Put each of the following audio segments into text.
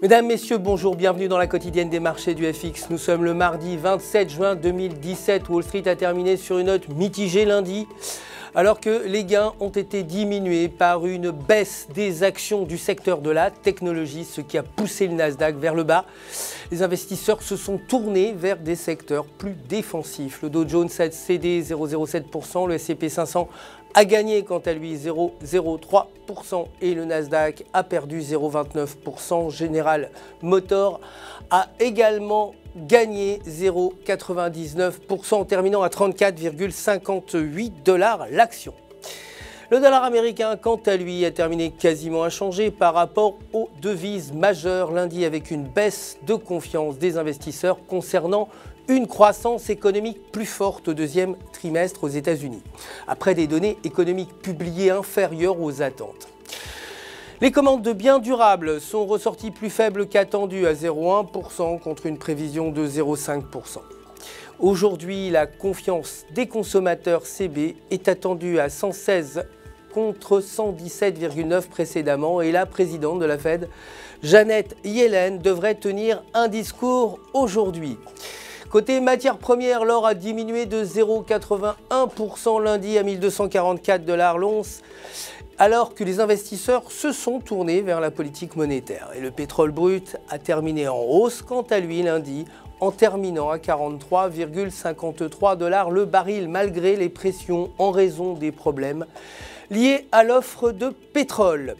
Mesdames, Messieurs, bonjour, bienvenue dans la quotidienne des marchés du FX. Nous sommes le mardi 27 juin 2017. Wall Street a terminé sur une note mitigée lundi, alors que les gains ont été diminués par une baisse des actions du secteur de la technologie, ce qui a poussé le Nasdaq vers le bas. Les investisseurs se sont tournés vers des secteurs plus défensifs. Le Dow Jones a cédé 0,07%, le S&P 500 a gagné quant à lui 0,03% et le Nasdaq a perdu 0,29%. General Motors a également gagné 0,99% en terminant à 34,58 $ l'action. Le dollar américain, quant à lui, a terminé quasiment inchangé par rapport aux devises majeures lundi avec une baisse de confiance des investisseurs concernant une croissance économique plus forte au deuxième trimestre aux États-Unis, après des données économiques publiées inférieures aux attentes. Les commandes de biens durables sont ressorties plus faibles qu'attendues à 0,1% contre une prévision de 0,5%. Aujourd'hui, la confiance des consommateurs CB est attendue à 116 contre 117,9 précédemment et la présidente de la Fed, Janet Yellen, devrait tenir un discours aujourd'hui. Côté matières premières, l'or a diminué de 0,81% lundi à 1244 $ l'once, alors que les investisseurs se sont tournés vers la politique monétaire. Et le pétrole brut a terminé en hausse, quant à lui lundi, en terminant à 43,53 $ le baril, malgré les pressions en raison des problèmes liés à l'offre de pétrole.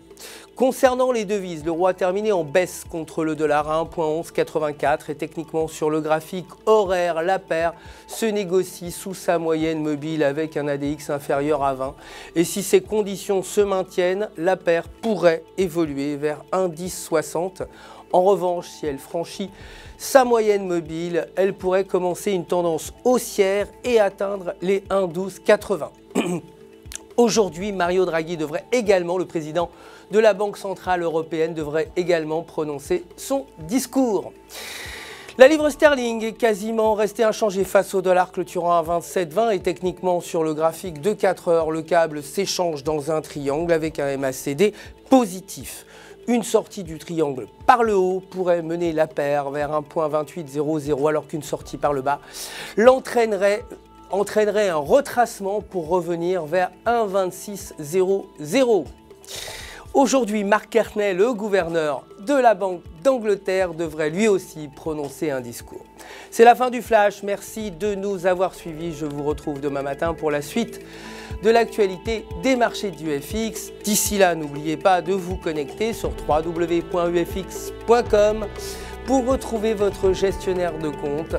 Concernant les devises, l'euro a terminé en baisse contre le dollar à 1,1184 et techniquement sur le graphique horaire, la paire se négocie sous sa moyenne mobile avec un ADX inférieur à 20. Et si ces conditions se maintiennent, la paire pourrait évoluer vers 1,1060. En revanche, si elle franchit sa moyenne mobile, elle pourrait commencer une tendance haussière et atteindre les 1,1280. Aujourd'hui, Mario Draghi devrait également, le président de la Banque Centrale Européenne, devrait également prononcer son discours. La livre sterling est quasiment restée inchangée face au dollar, clôturant à 27,20 et techniquement sur le graphique de 4 heures, le câble s'échange dans un triangle avec un MACD positif. Une sortie du triangle par le haut pourrait mener la paire vers 1,2800 alors qu'une sortie par le bas entraînerait un retracement pour revenir vers 1,2600. Aujourd'hui, Mark Carney, le gouverneur de la Banque d'Angleterre, devrait lui aussi prononcer un discours. C'est la fin du Flash, merci de nous avoir suivis. Je vous retrouve demain matin pour la suite de l'actualité des marchés du FX. D'ici là, n'oubliez pas de vous connecter sur www.ufx.com pour retrouver votre gestionnaire de compte.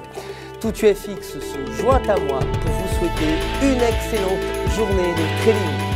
Tout UFX se joint à moi pour vous souhaiter une excellente journée de trading.